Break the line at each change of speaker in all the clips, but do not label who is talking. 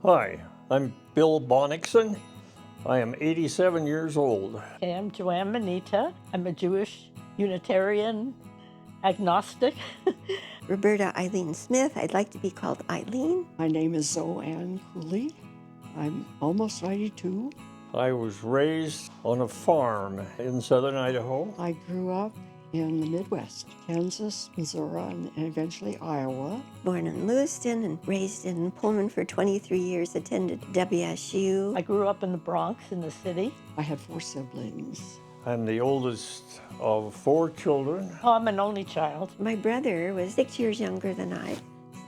Hi, I'm Bill Bonnickson. I am 87 years old.
Okay, I'm Joanne Manita. I'm a Jewish Unitarian agnostic.
Roberta Eileen Smith. I'd like to be called Eileen.
My name is Zoanne Cooley. I'm almost 92.
I was raised on a farm in southern Idaho.
I grew up in the Midwest, Kansas, Missouri, and eventually Iowa.
Born in Lewiston and raised in Pullman for 23 years, attended WSU.
I grew up in the Bronx, in the city.
I had 4 siblings.
I'm the oldest of 4 children.
Oh, I'm an only child.
My brother was 6 years younger than I,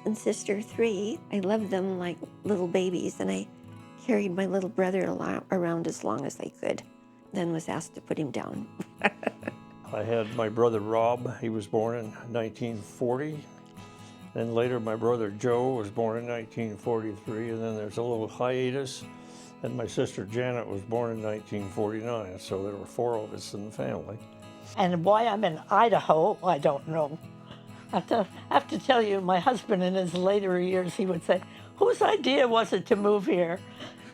and sister 3. I loved them like little babies, and I carried my little brother around as long as I could, then was asked to put him down.
I had my brother Rob. He was born in 1940. Then later my brother Joe was born in 1943, and then there's a little hiatus. And my sister Janet was born in 1949, so there were 4 of us in the family.
And why I'm in Idaho, I don't know. I have to tell you, my husband in his later years, he would say, whose idea was it to move here?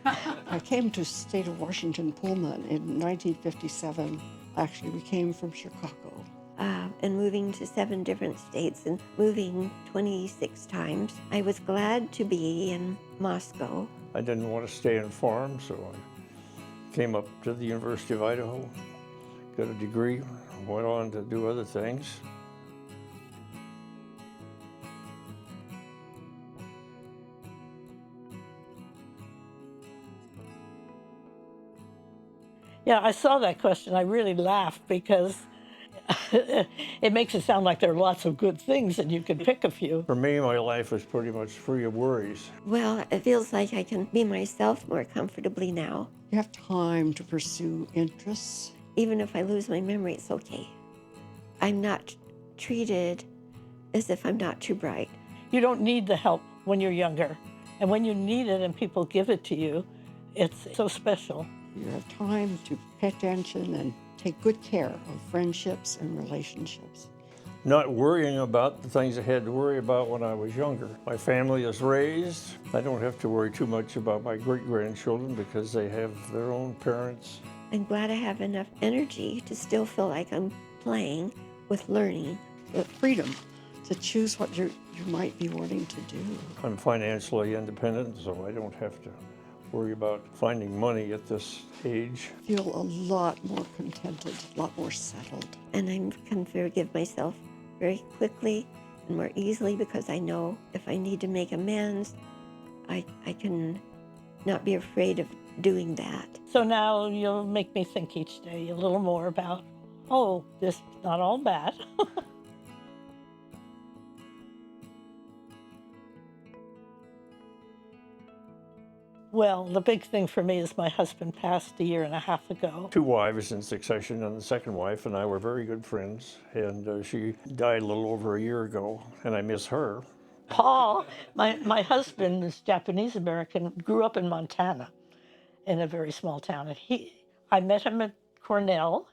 I came to the state of Washington, Pullman in 1957. Actually, we came from Chicago.
And moving to 7 different states and moving 26 times. I was glad to be in Moscow.
I didn't want to stay and farm, so I came up to the University of Idaho, got a degree, went on to do other things.
Yeah, I saw that question. I really laughed because it makes it sound like there are lots of good things and you can pick a few.
For me, my life is pretty much free of worries.
Well, it feels like I can be myself more comfortably now.
You have time to pursue interests.
Even if I lose my memory, it's okay. I'm not treated as if I'm not too bright.
You don't need the help when you're younger. And when you need it and people give it to you, it's so special.
You have time to pay attention and take good care of friendships and relationships.
Not worrying about the things I had to worry about when I was younger. My family is raised. I don't have to worry too much about my great-grandchildren because they have their own parents.
I'm glad I have enough energy to still feel like I'm playing with learning.
The freedom to choose what you might be wanting to do.
I'm financially independent, so I don't have to worry about finding money at this age.
Feel a lot more contented, a lot more settled.
And I can forgive myself very quickly and more easily because I know if I need to make amends, I can not be afraid of doing that.
So now you'll make me think each day a little more about, oh, this is not all bad. Well, the big thing for me is my husband passed a year and a half ago.
2 wives in succession, and the second wife and I were very good friends, and she died a little over a year ago, and I miss her.
Paul, my husband is Japanese-American, grew up in Montana in a very small town. And I met him at Cornell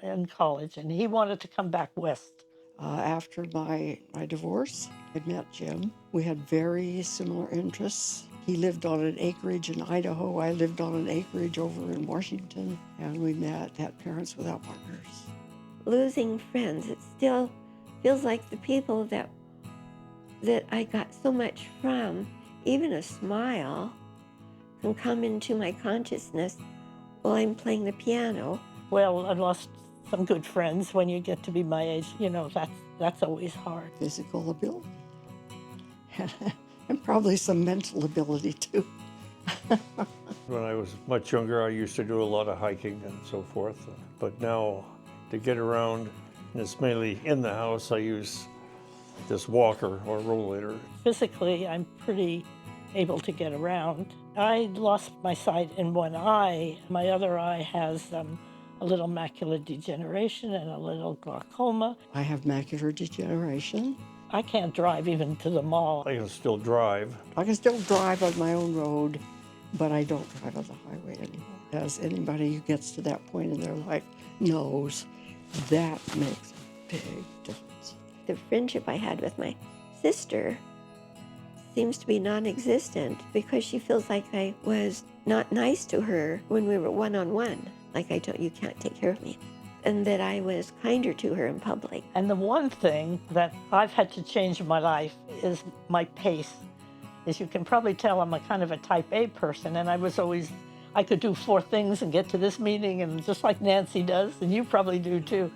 in college, and he wanted to come back west.
After my divorce, I met Jim. We had very similar interests. He lived on an acreage in Idaho. I lived on an acreage over in Washington, and we met at Parents Without Partners.
Losing friends, it still feels like the people that I got so much from, even a smile, can come into my consciousness while I'm playing the piano.
Well, I lost some good friends when you get to be my age. You know, that's always hard.
Physical ability. And probably some mental ability too.
When I was much younger, I used to do a lot of hiking and so forth, but now to get around, and it's mainly in the house, I use this walker or rollator.
Physically, I'm pretty able to get around. I lost my sight in one eye. My other eye has a little macular degeneration and a little glaucoma.
I have macular degeneration.
I can't drive even to the mall.
I can still drive.
I can still drive on my own road, but I don't drive on the highway anymore. As anybody who gets to that point in their life knows, that makes a big difference.
The friendship I had with my sister seems to be non-existent because she feels like I was not nice to her when we were one-on-one. Like I told you, can't take care of me. And that I was kinder to her in public.
And the one thing that I've had to change in my life is my pace. As you can probably tell, I'm a kind of a type A person, and I could do 4 things and get to this meeting, and just like Nancy does, and you probably do too.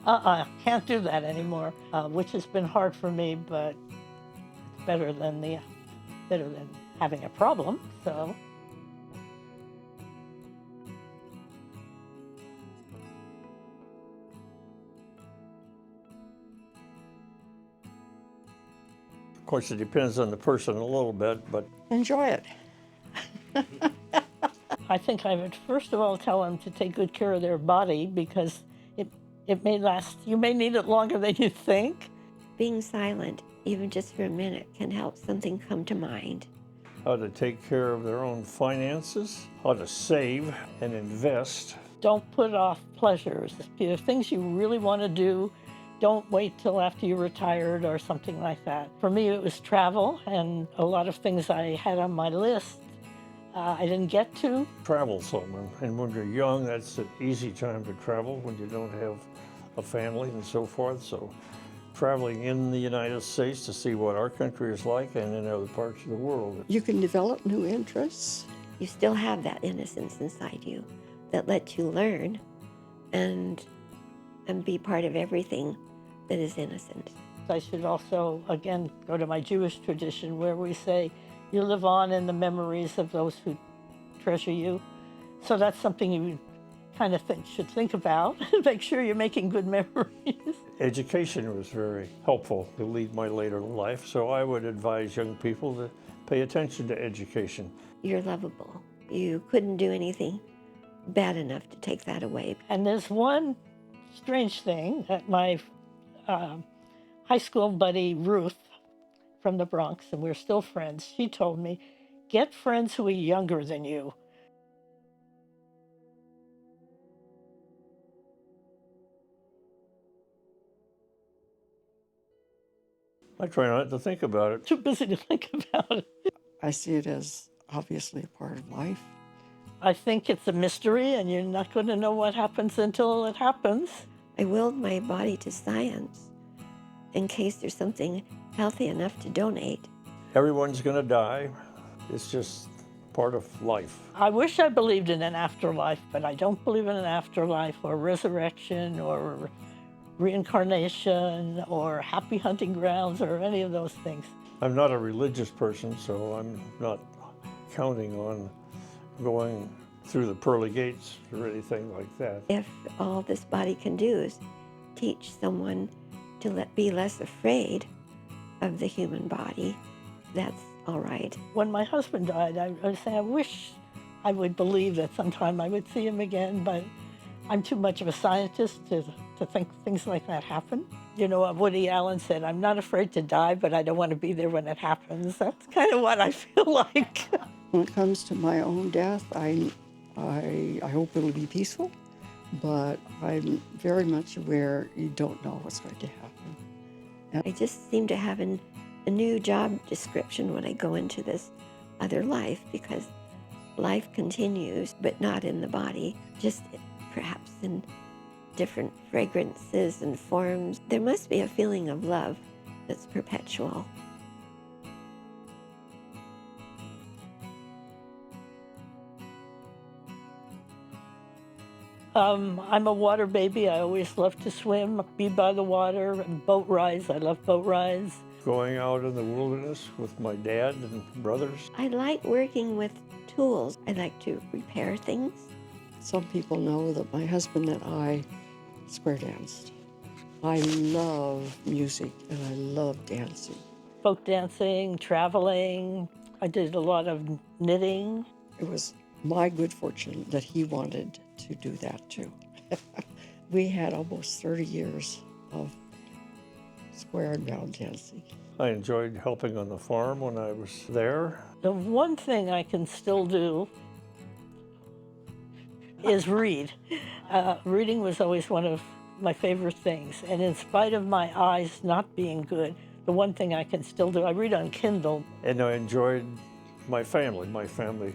Can't do that anymore, which has been hard for me, but it's better than having a problem, so.
Of course, it depends on the person a little bit, but
Enjoy it.
I think I would first of all tell them to take good care of their body, because it may last, you may need it longer than you think.
Being silent, even just for a minute, can help something come to mind.
how to take care of their own finances, how to save and invest.
Don't put off pleasures. If there are things you really want to do, don't wait till after you're retired or something like that. For me, it was travel, and a lot of things I had on my list I didn't get to.
Travel some, and when you're young, that's an easy time to travel when you don't have a family and so forth. So traveling in the United States to see what our country is like and in other parts of the world.
You can develop new interests.
You still have that innocence inside you that lets you learn and be part of everything that is innocent.
I should also, again, go to my Jewish tradition where we say, you live on in the memories of those who treasure you. So that's something you kind of should think about. Make sure you're making good memories.
Education was very helpful to lead my later life, so I would advise young people to pay attention to education.
You're lovable. You couldn't do anything bad enough to take that away.
And there's one strange thing that my high school buddy Ruth from the Bronx, and we're still friends, she told me, get friends who are younger than you.
I try not to think about it.
Too busy to think about it.
I see it as obviously a part of life.
I think it's a mystery, and you're not going to know what happens until it happens.
I willed my body to science in case there's something healthy enough to donate.
Everyone's going to die. It's just part of life.
I wish I believed in an afterlife, but I don't believe in an afterlife or resurrection or reincarnation or happy hunting grounds or any of those things.
I'm not a religious person, so I'm not counting on going through the pearly gates or anything like that.
If all this body can do is teach someone to be less afraid of the human body, that's all right.
When my husband died, I was saying, I wish I would believe that sometime I would see him again, but I'm too much of a scientist to think things like that happen. You know what Woody Allen said, I'm not afraid to die, but I don't want to be there when it happens. That's kind of what I feel like.
When it comes to my own death, I hope it'll be peaceful, but I'm very much aware you don't know what's going to happen.
I just seem to have a new job description when I go into this other life, because life continues, but not in the body, just perhaps in different fragrances and forms. There must be a feeling of love that's perpetual.
I'm a water baby. I always love to swim, be by the water, and boat rides. I love boat rides.
Going out in the wilderness with my dad and brothers.
I like working with tools. I like to repair things.
Some people know that my husband and I square danced. I love music and I love dancing.
Folk dancing, traveling. I did a lot of knitting.
It was my good fortune that he wanted to do that too. We had almost 30 years of square and round dancing.
I enjoyed helping on the farm when I was there.
The one thing I can still do is read. Reading was always one of my favorite things. And in spite of my eyes not being good, the one thing I can still do. I read on Kindle.
And I enjoyed my family. My family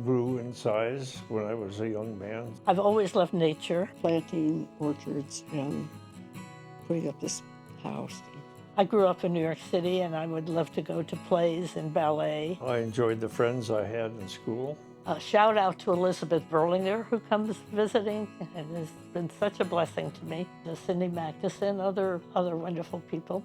grew in size when I was a young man.
I've always loved nature.
Planting orchards and putting up this house.
I grew up in New York City, and I would love to go to plays and ballet.
I enjoyed the friends I had in school.
Shout out to Elizabeth Burlinger, who comes visiting, and has been such a blessing to me. To Cindy Magnuson, other wonderful people.